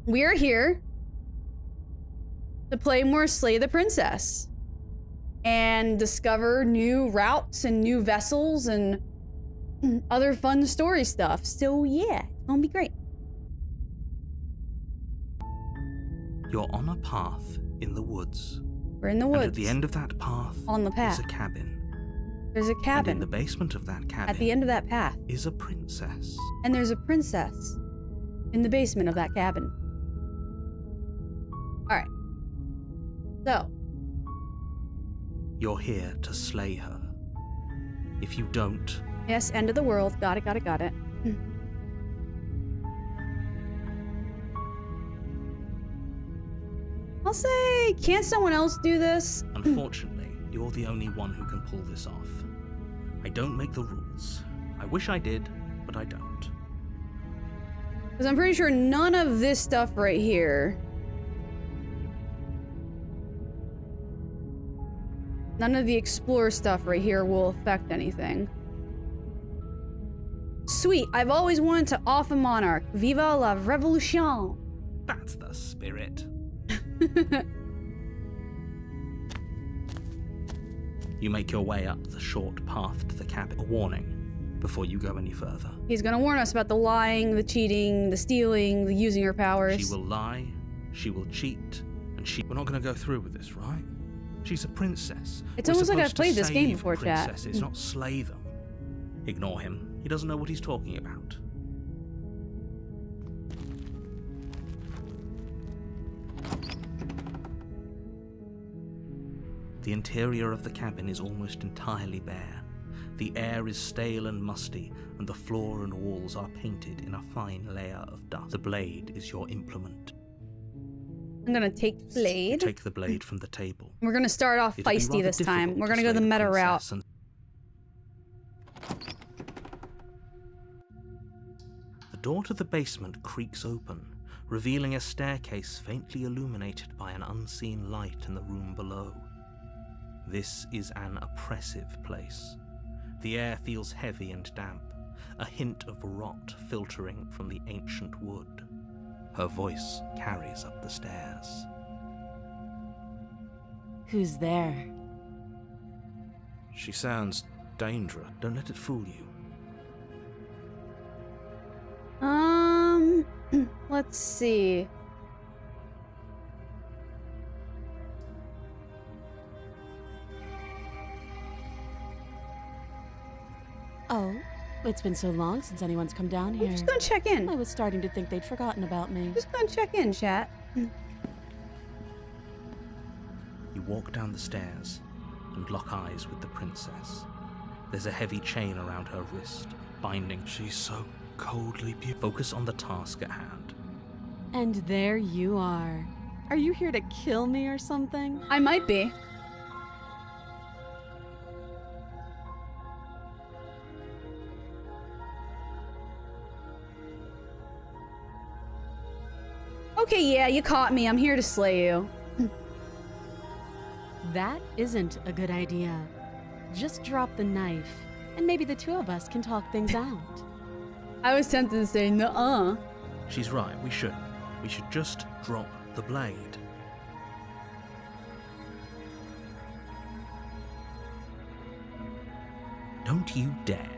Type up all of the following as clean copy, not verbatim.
we're here to play more Slay the Princess and discover new routes and new vessels and other fun story stuff. So yeah, it's gonna be great. You're on a path in the woods. We're in the woods. And at the end of that path, on the path, is a cabin. There's a cabin. And in the basement of that cabin, at the end of that path, is a princess. And there's a princess in the basement of that cabin. All right. So. You're here to slay her. If you don't... Yes, end of the world. Got it, got it, got it. I'll say, can't someone else do this? Unfortunately, you're the only one who can pull this off. I don't make the rules. I wish I did, but I don't. Because I'm pretty sure none of this stuff right here... None of the Explorer stuff right here will affect anything. Sweet, I've always wanted to off a monarch. Viva la revolution! That's the spirit. You make your way up the short path to the cabin. A warning before you go any further. He's gonna warn us about the lying, the cheating, the stealing, the using her powers. She will lie, she will cheat, and we're not gonna go through with this, right? She's a princess. It's almost like I've played this game before, chat. It's not slay them. Ignore him. He doesn't know what he's talking about. The interior of the cabin is almost entirely bare. The air is stale and musty, and the floor and walls are painted in a fine layer of dust. The blade is your implement. I'm gonna take the blade. You take the blade from the table. We're gonna start off feisty this time. We're gonna go the meta route. The door to the basement creaks open, revealing a staircase faintly illuminated by an unseen light in the room below. This is an oppressive place. The air feels heavy and damp, a hint of rot filtering from the ancient wood. Her voice carries up the stairs. Who's there? She sounds dangerous. Don't let it fool you. Let's see. Oh, it's been so long since anyone's come down here. I'm just gonna check in. I was starting to think they'd forgotten about me. Just gonna check in, chat. You walk down the stairs and lock eyes with the princess. There's a heavy chain around her wrist, binding. She's so coldly beautiful. Focus on the task at hand. And there you are. Are you here to kill me or something? I might be. Okay, yeah, you caught me. I'm here to slay you. That isn't a good idea. Just drop the knife, and maybe the two of us can talk things out. I was tempted to say nuh-uh. She's right, we should. We should just drop the blade. Don't you dare.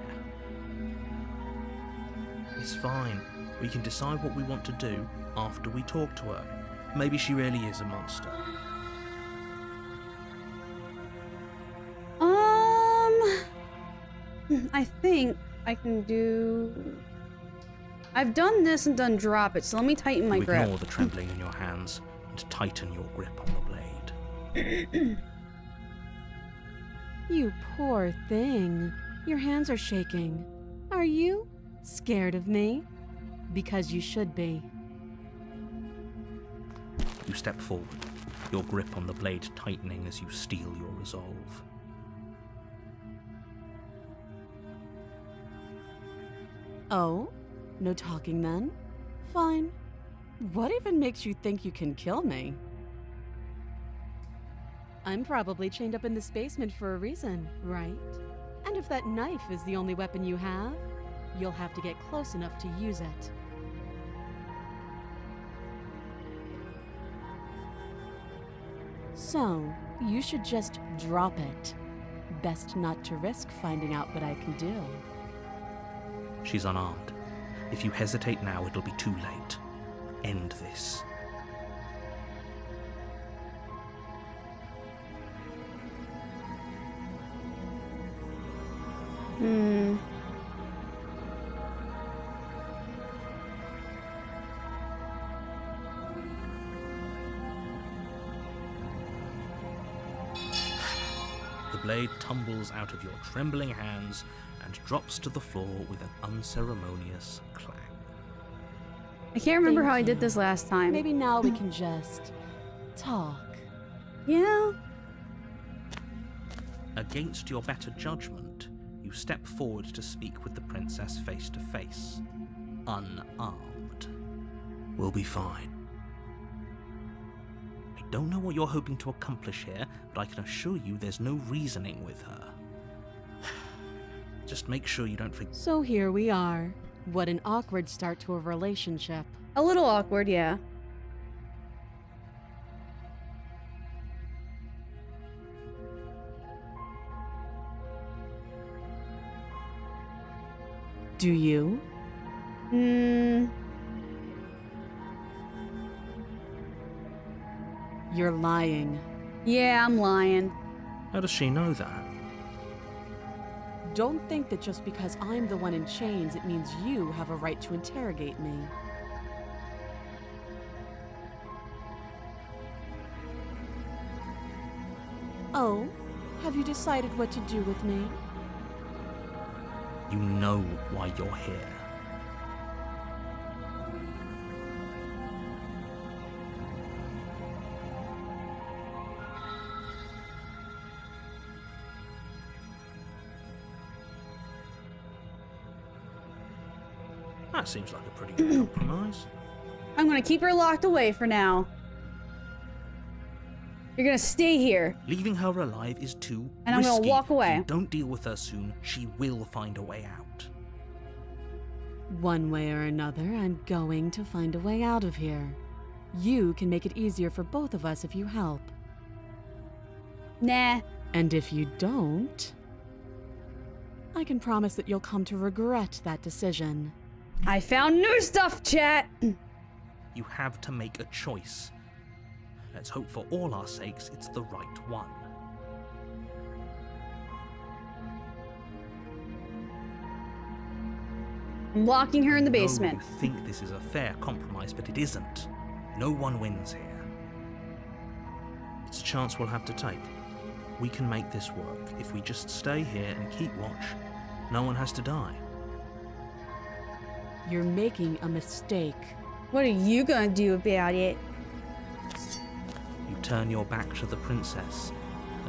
It's fine. We can decide what we want to do after we talk to her. Maybe she really is a monster. I think I can do... I've done this and done drop it, so let me tighten my grip. Ignore the trembling in your hands and tighten your grip on the blade. You poor thing. Your hands are shaking. Are you scared of me? Because you should be. You step forward, your grip on the blade tightening as you steel your resolve. Oh? No talking then? Fine. What even makes you think you can kill me? I'm probably chained up in this basement for a reason, right? And if that knife is the only weapon you have, you'll have to get close enough to use it. So, you should just drop it. Best not to risk finding out what I can do. She's unarmed. If you hesitate now, it'll be too late. End this. The blade tumbles out of your trembling hands and drops to the floor with an unceremonious clang. I can't remember Thank how I did you. this last time. Maybe now we can just talk. Yeah. Against your better judgment, you step forward to speak with the princess face to face, unarmed. We'll be fine. I don't know what you're hoping to accomplish here, but I can assure you there's no reasoning with her. Just make sure you don't forget. So here we are. What an awkward start to a relationship. A little awkward, yeah. Do you? You're lying. Yeah, I'm lying. How does she know that? Don't think that just because I'm the one in chains, it means you have a right to interrogate me. Oh, have you decided what to do with me? You know why you're here. That seems like a pretty good compromise. I'm gonna keep her locked away for now. You're gonna stay here. Leaving her alive is too And I'm gonna risky. walk away. If you don't deal with her soon, she will find a way out. One way or another, I'm going to find a way out of here. You can make it easier for both of us if you help. Nah. And if you don't, I can promise that you'll come to regret that decision. I found new stuff, chat. You have to make a choice. Let's hope for all our sakes it's the right one. I'm locking her in the I know basement. You think this is a fair compromise, but it isn't. No one wins here. It's a chance we'll have to take. We can make this work. If we just stay here and keep watch, no one has to die. You're making a mistake. What are you gonna do about it? You turn your back to the princess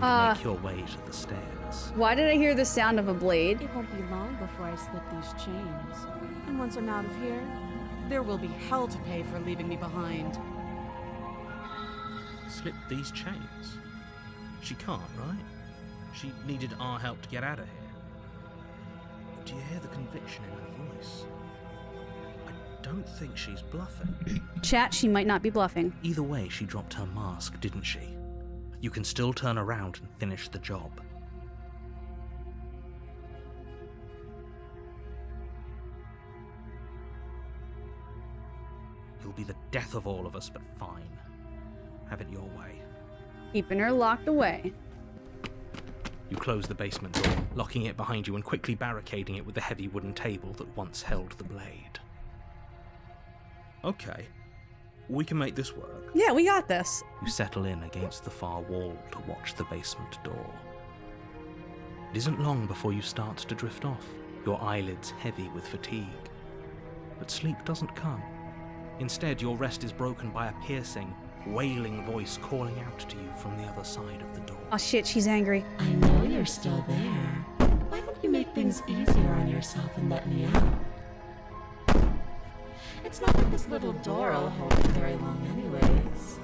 and make your way to the stairs. Why did I hear the sound of a blade? It won't be long before I slip these chains. And once I'm out of here, there will be hell to pay for leaving me behind. Slip these chains? She can't, right? She needed our help to get out of here. Do you hear the conviction in her voice? I don't think she's bluffing. Chat, she might not be bluffing. Either way, she dropped her mask, didn't she? You can still turn around and finish the job. You'll be the death of all of us, but fine. Have it your way. Keeping her locked away. You close the basement door, locking it behind you and quickly barricading it with the heavy wooden table that once held the blade. Okay, we can make this work. Yeah, we got this. You settle in against the far wall to watch the basement door. It isn't long before you start to drift off, your eyelids heavy with fatigue. But sleep doesn't come. Instead, your rest is broken by a piercing, wailing voice calling out to you from the other side of the door. Oh shit, she's angry. I know you're still there. Why don't you make things easier on yourself and let me out? It's not like this little door will hold you very long anyways.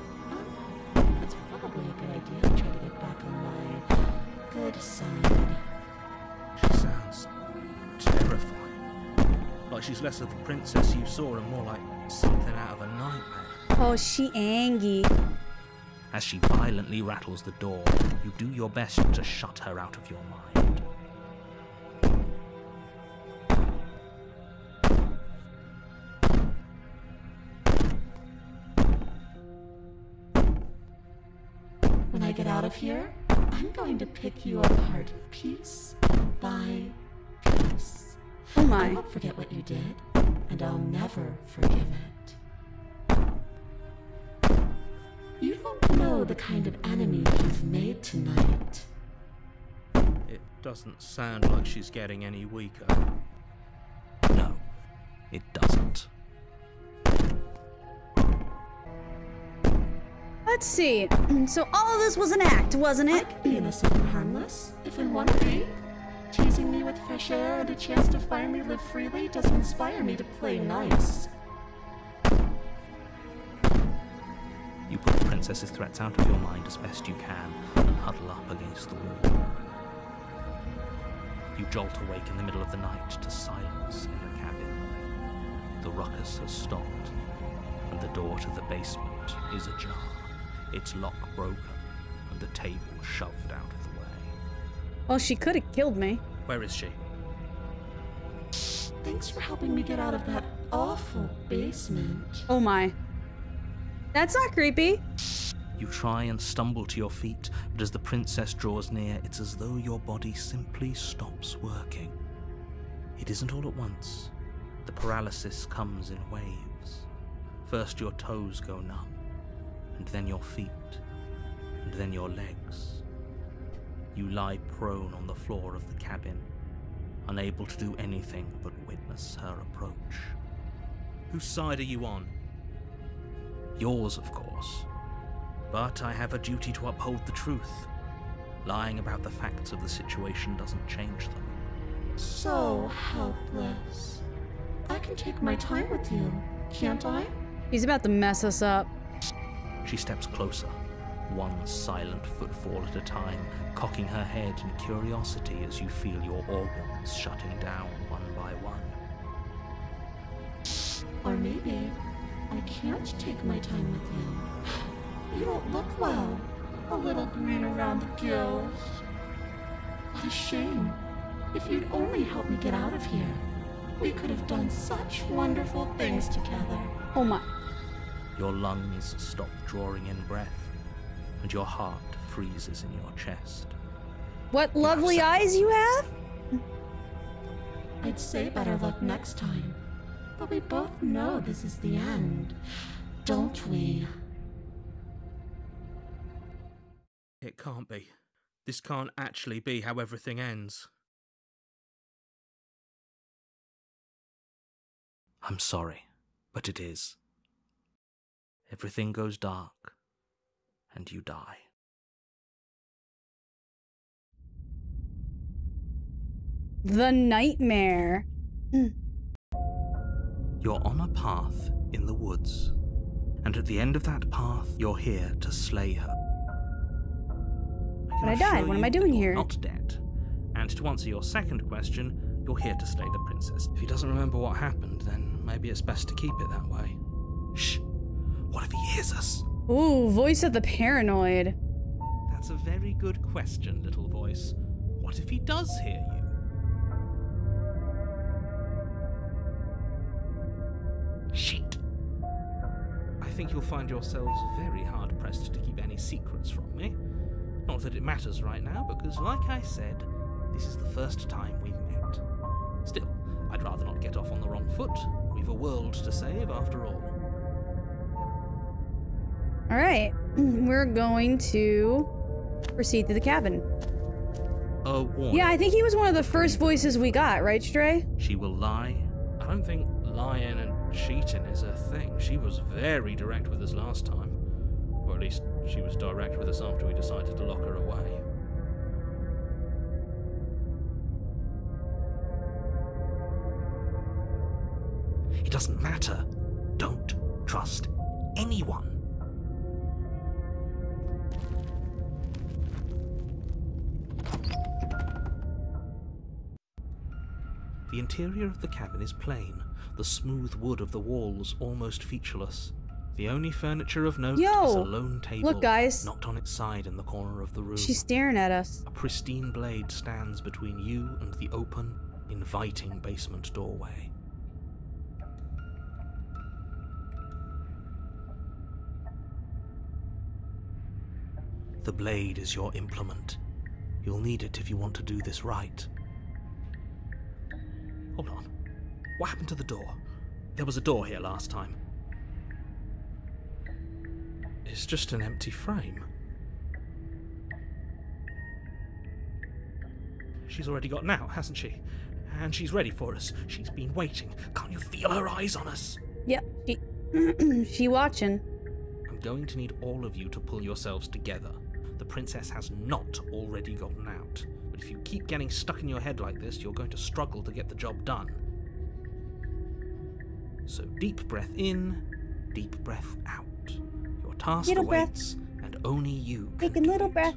It's probably a good idea to try to get back on my good side. She sounds terrifying. Like she's less of the princess you saw and more like something out of a nightmare. Oh, she angry. As she violently rattles the door, you do your best to shut her out of your mind. When I get out of here, I'm going to pick you apart piece by piece. Oh I my. won't forget what you did, and I'll never forgive it. You don't know the kind of enemy you've made tonight. It doesn't sound like she's getting any weaker. No, it doesn't. Let's see. So all of this was an act, wasn't I it? could be innocent and harmless, if in one way. Teasing me with fresh air and a chance to finally live freely does inspire me to play nice. You put the princess's threats out of your mind as best you can and huddle up against the wall. You jolt awake in the middle of the night to silence in the cabin. The ruckus has stopped, and the door to the basement is ajar, its lock broken, and the table shoved out of the way. Well, she could have killed me. Where is she? Thanks for helping me get out of that awful basement. Oh my. That's not creepy. You try and stumble to your feet, but as the princess draws near, it's as though your body simply stops working. It isn't all at once. The paralysis comes in waves. First your toes go numb, and then your feet, and then your legs. You lie prone on the floor of the cabin, unable to do anything but witness her approach. Whose side are you on? Yours, of course. But I have a duty to uphold the truth. Lying about the facts of the situation doesn't change them. So helpless. I can take my time with you, can't I? He's about to mess us up. She steps closer, one silent footfall at a time, cocking her head in curiosity as you feel your organs shutting down one by one. Or maybe I can't take my time with you. You don't look well. A little green around the gills. What a shame. If you'd only help me get out of here, we could have done such wonderful things together. Oh my. Your lungs stop drawing in breath, and your heart freezes in your chest. What lovely eyes you have? I'd say better luck next time. But we both know this is the end, don't we? It can't be. This can't actually be how everything ends. I'm sorry, but it is. Everything goes dark, and you die. The nightmare. You're on a path in the woods, and at the end of that path, you're here to slay her. But I died. What am I doing here? Not dead. And to answer your second question, you're here to slay the princess. If he doesn't remember what happened, then maybe it's best to keep it that way. Shh. What if he hears us? Ooh, voice of the paranoid. That's a very good question, little voice. What if he does hear you? Shit. I think you'll find yourselves very hard-pressed to keep any secrets from me. Not that it matters right now, because like I said, this is the first time we've met. Still, I'd rather not get off on the wrong foot. We've a world to save, after all. Alright, we're going to proceed to the cabin. A warning. Yeah, I think he was one of the first voices we got, right, Stray? She will lie. I don't think lying and cheating is a thing. She was very direct with us last time. Or at least, she was direct with us after we decided to lock her away. It doesn't matter. Don't trust anyone. The interior of the cabin is plain, the smooth wood of the walls almost featureless. The only furniture of note Yo, is a lone table look, guys. knocked on its side in the corner of the room. She's staring at us. A pristine blade stands between you and the open, inviting basement doorway. The blade is your implement. You'll need it if you want to do this right. Hold on. What happened to the door? There was a door here last time. It's just an empty frame. She's already gotten out, hasn't she? And she's ready for us. She's been waiting. Can't you feel her eyes on us? Yep, she watching. I'm going to need all of you to pull yourselves together. The princess has not already gotten out. But if you keep getting stuck in your head like this, you're going to struggle to get the job done. So deep breath in, deep breath out. Your task Little awaits, and only you can Take a do little it. breath.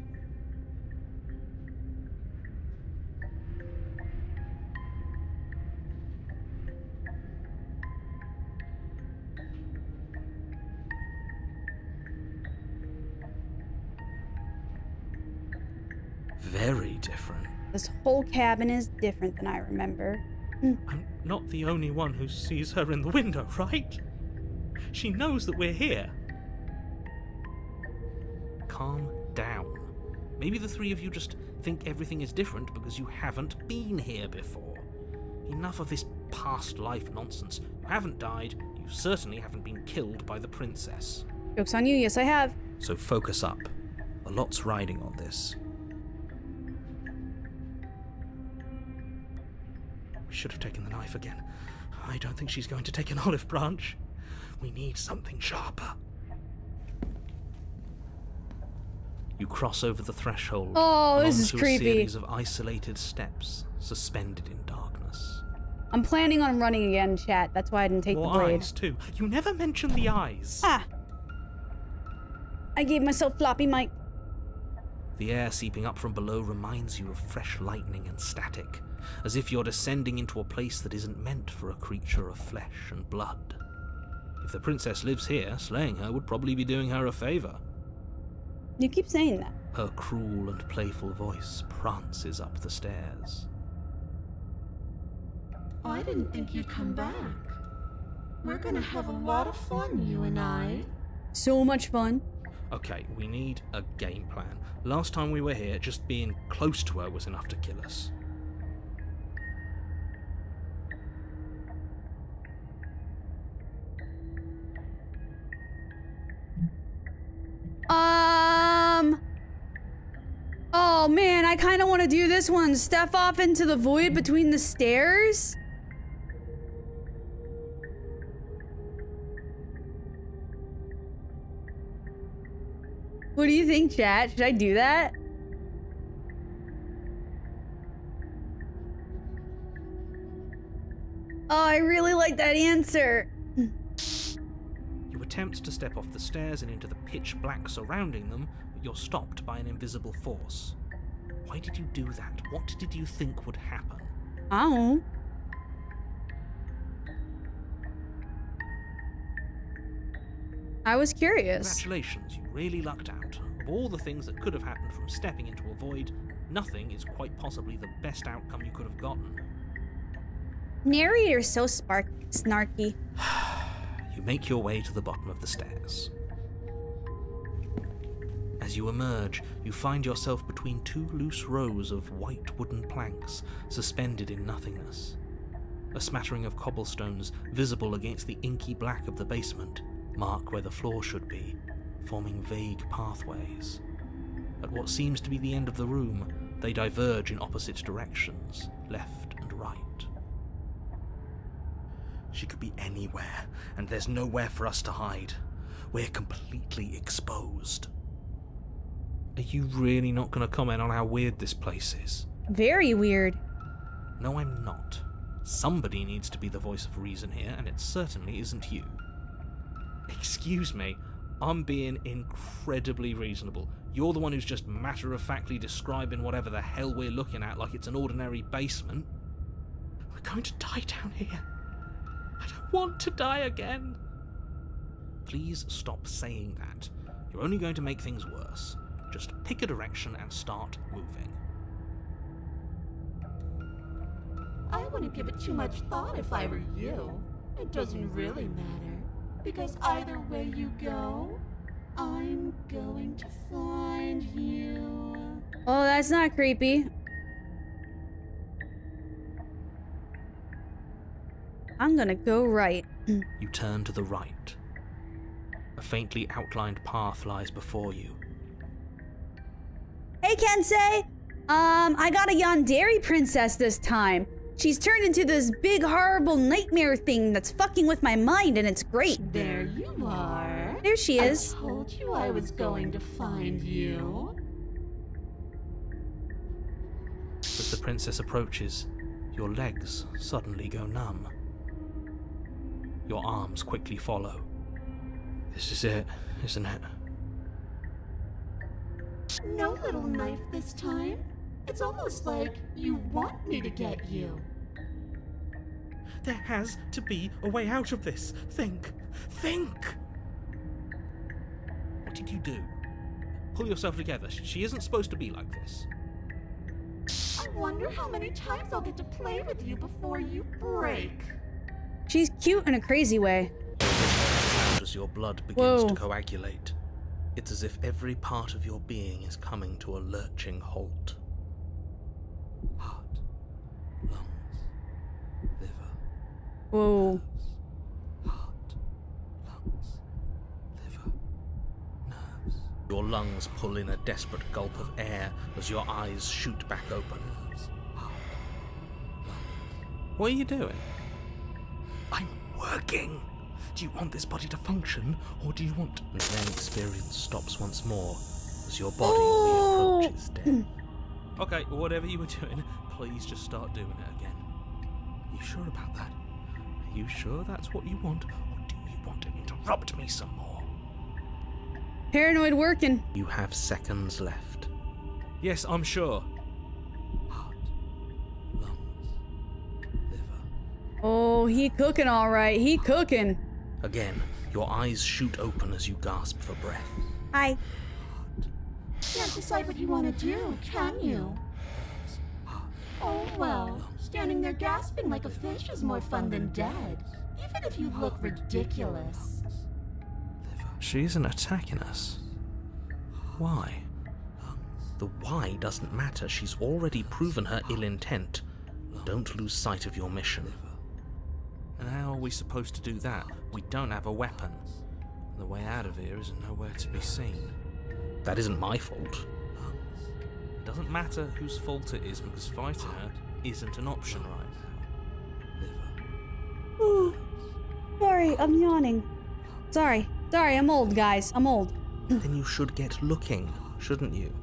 Very different. This whole cabin is different than I remember. I'm not the only one who sees her in the window, right? She knows that we're here. Calm down. Maybe the three of you just think everything is different because you haven't been here before. Enough of this past life nonsense. You haven't died, you certainly haven't been killed by the princess. Joke's on you, yes I have. So focus up. A lot's riding on this. We should have taken the knife again. I don't think she's going to take an olive branch. We need something sharper. You cross over the threshold. Oh, this is onto a creepy. series of isolated steps, suspended in darkness. I'm planning on running again, chat. That's why I didn't take More the blade. eyes, too. You never mention the eyes. Ah! I gave myself floppy mic. The air seeping up from below reminds you of fresh lightning and static, as if you're descending into a place that isn't meant for a creature of flesh and blood. If the princess lives here, slaying her would probably be doing her a favour. You keep saying that. Her cruel and playful voice prances up the stairs. I didn't think you'd come back. We're gonna have a lot of fun, you and I. So much fun. Okay, we need a game plan. Last time we were here, just being close to her was enough to kill us. Oh man, I kind of want to do this one. Step off into the void between the stairs. What do you think, chat? Should I do that? Oh, I really like that answer. You attempt to step off the stairs and into the pitch black surrounding them, but you're stopped by an invisible force. Why did you do that? What did you think would happen? I don't know. I was curious. Congratulations, you really lucked out. Of all the things that could have happened from stepping into a void, nothing is quite possibly the best outcome you could have gotten. Narrator's so snarky. You make your way to the bottom of the stairs. As you emerge, you find yourself between two loose rows of white wooden planks suspended in nothingness. A smattering of cobblestones visible against the inky black of the basement mark where the floor should be, forming vague pathways. At what seems to be the end of the room, they diverge in opposite directions, left and right. She could be anywhere, and there's nowhere for us to hide. We're completely exposed. Are you really not going to comment on how weird this place is? Very weird. No, I'm not. Somebody needs to be the voice of reason here, and it certainly isn't you. Excuse me, I'm being incredibly reasonable. You're the one who's just matter-of-factly describing whatever the hell we're looking at like it's an ordinary basement. We're going to die down here. I don't want to die again. Please stop saying that. You're only going to make things worse. Just pick a direction and start moving. I wouldn't give it too much thought if I were you. It doesn't really matter, because either way you go, I'm going to find you. Oh, that's not creepy. I'm gonna go right. You turn to the right. A faintly outlined path lies before you. Hey, Kensei! I got a Yandere princess this time. She's turned into this big, horrible nightmare thing that's fucking with my mind, and it's great. There you are. There she is. I told you I was going to find you. As the princess approaches, your legs suddenly go numb. Your arms quickly follow. This is it, isn't it? No little knife this time. It's almost like you want me to get you. There has to be a way out of this. Think! Think! What did you do? Pull yourself together. She isn't supposed to be like this. I wonder how many times I'll get to play with you before you break. She's cute in a crazy way. As your blood begins Whoa. to coagulate, it's as if every part of your being is coming to a lurching halt. Heart, lungs, liver, Whoa. nerves, heart, lungs, liver, nerves. Your lungs pull in a desperate gulp of air as your eyes shoot back open. Heart, lungs. What are you doing? I'm working! Do you want this body to function, or do you want... And then experience stops once more as your body reapproaches death. Okay, whatever you were doing, please just start doing it again. You sure about that? Are you sure that's what you want, or do you want to interrupt me some more? Paranoid working. You have seconds left. Yes, I'm sure. Heart, lungs, liver. Oh, he cooking all right. He cooking. Again, your eyes shoot open as you gasp for breath. Hi. Can't decide what you want to do, can you? Oh well, standing there gasping like a fish is more fun than dead, even if you look ridiculous. She isn't attacking us. Why? The why doesn't matter. She's already proven her ill intent. Don't lose sight of your mission. And how are we supposed to do that? We don't have a weapon. The way out of here is nowhere to be seen. That isn't my fault. It doesn't matter whose fault it is, because fighting her isn't an option right now. Ooh. Sorry, I'm yawning. Sorry, I'm old, guys. I'm old. Then you should get looking, shouldn't you?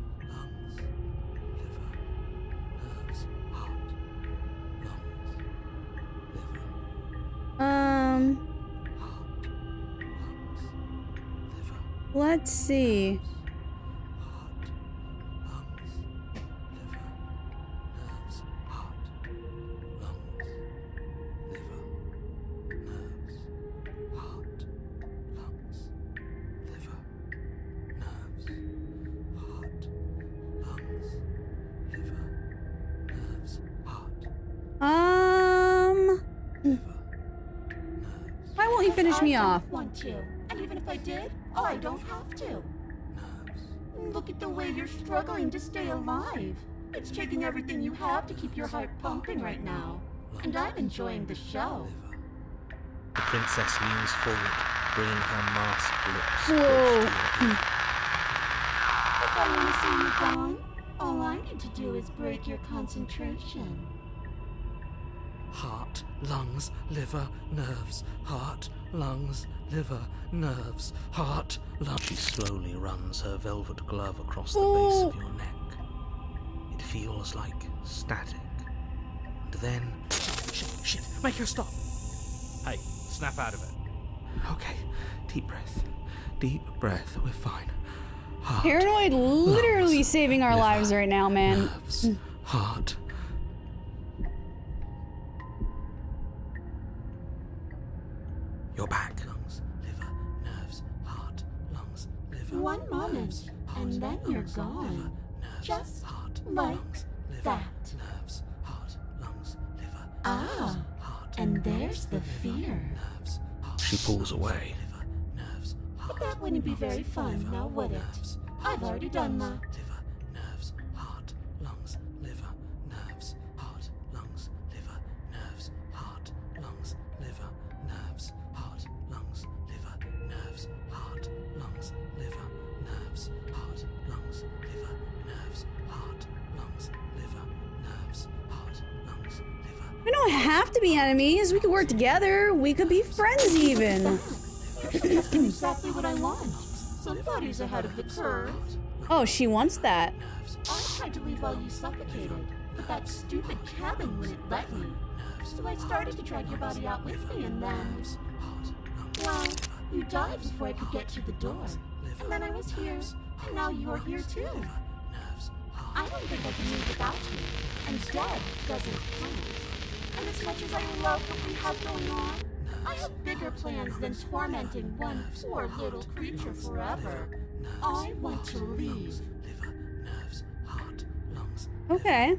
Let's see. Why won't you finish me off? I don't want to, and even if I did, I don't have to. Look at the way you're struggling to stay alive. It's taking everything you have to keep your heart pumping right now. And I'm enjoying the show. The princess leans forward, bringing her masked lips Whoa. close to your ear. If I want to see you gone, all I need to do is break your concentration. Heart, lungs, liver, nerves. Heart, lungs, liver, nerves. Heart, lungs. She slowly runs her velvet glove across the base of your neck. It feels like static. And then... Shit, make her stop! Hey, snap out of it. Okay, deep breath. Deep breath, we're fine. Heart, Paranoid literally lungs, saving our liver, lives right now, man. Nerves, heart. You're back. Lungs, liver, nerves, One moment, and then you're gone. Just like that. Ah, and there's the fear. She pulls away. But that wouldn't be very fun, now would it? I've already done that. We don't have to be enemies. We could work together. We could be friends even. You're suggesting exactly what I want. Somebody's ahead of the curve. Oh, she wants that. I tried to leave while you suffocated, but that stupid cabin wouldn't let me. So I started to drag your body out with me, and then... well, you died before I could get to the door. And then I was here, and now you're here too. I don't think I can live without you, and dead doesn't count. And as much as I love what we have going on, I have bigger plans than tormenting one poor little creature forever. I want to leave. Okay.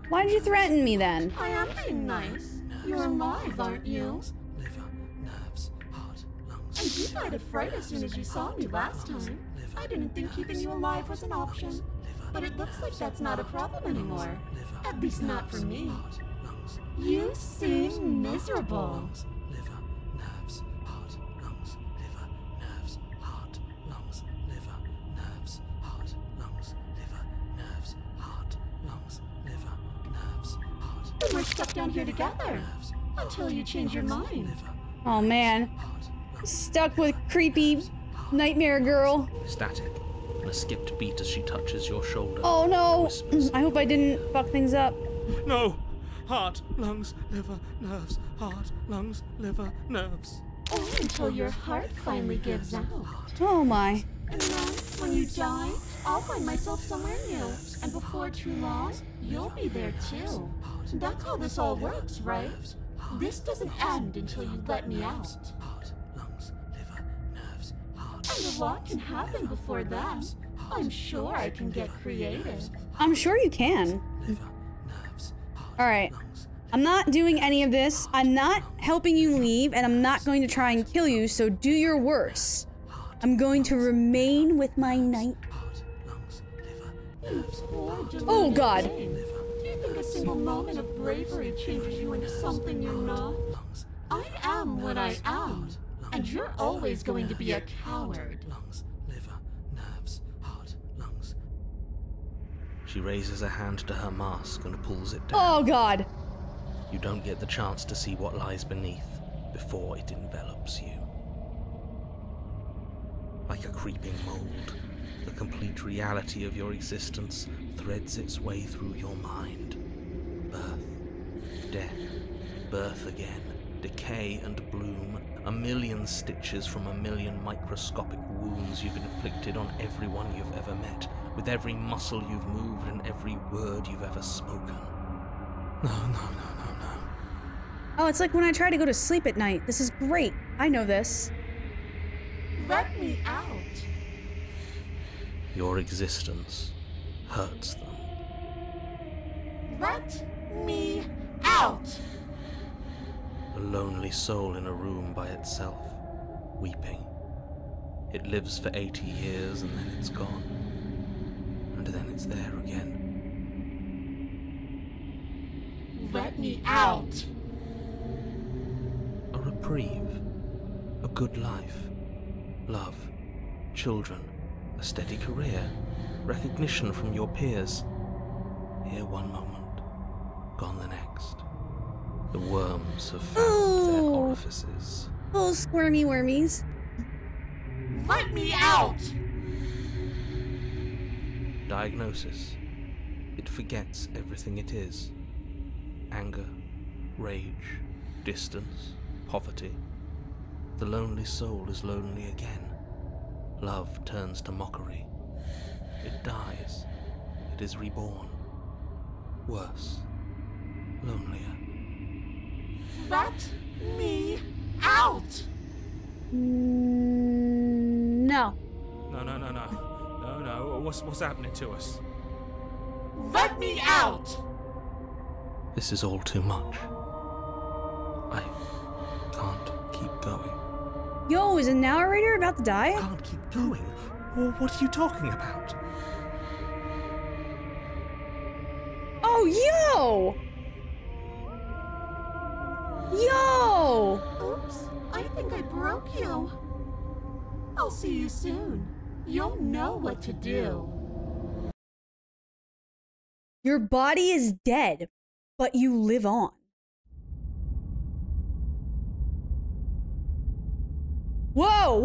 Why did you threaten me then? I am being nice. You're alive, aren't you? And you died of fright as soon as you saw me last time. I didn't think keeping you alive was an option. But it looks like that's not a problem anymore. At least not for me. You seem miserable. And we're stuck down here together. Until you change your mind. Oh man. Stuck with creepy nightmare girl. Static, and a skipped beat as she touches your shoulder. Oh no! Whispers. I hope I didn't fuck things up. No! Heart, lungs, liver, nerves. Heart, lungs, liver, nerves. Or until your heart finally gives out. Oh my. And then, when you die, I'll find myself somewhere new. And before too long, you'll be there too. That's how this all works, right? This doesn't end until you let me out. And a lot can happen before then. I'm sure I can get creative. I'm sure you can. Alright. I'm not doing any of this. I'm not helping you leave, and I'm not going to try and kill you, so do your worst. I'm going to remain with my knight. Oh god. Do you think a single moment of bravery changes you into something you're not? I am what I am. And you're always going to be a coward. She raises a hand to her mask and pulls it down. Oh god. You don't get the chance to see what lies beneath before it envelops you. Like a creeping mold, the complete reality of your existence threads its way through your mind. Birth, death, birth again, decay and bloom, a million stitches from a million microscopic wounds you've inflicted on everyone you've ever met, with every muscle you've moved and every word you've ever spoken. No. Oh, it's like when I try to go to sleep at night. This is great. I know this. Let me out. Your existence hurts them. Let me out. A lonely soul in a room by itself, weeping. It lives for 80 years and then it's gone. And then it's there again. Let me out. A reprieve. A good life. Love. Children. A steady career. Recognition from your peers. Here one moment. Gone the next. The worms have found their orifices. Oh, squirmy wormies. Let me out. Diagnosis. It forgets everything it is. Anger, rage, distance, poverty. The lonely soul is lonely again. Love turns to mockery. It dies. It is reborn. Worse. Lonelier. Let me out! No. No. What's happening to us? Let me out! This is all too much. I can't keep going. Yo, is a narrator about to die? I can't keep going. What are you talking about? Oh, yo! Yo! Oops, I think I broke you. I'll see you soon. You'll know what to do. Your body is dead, but you live on. Whoa!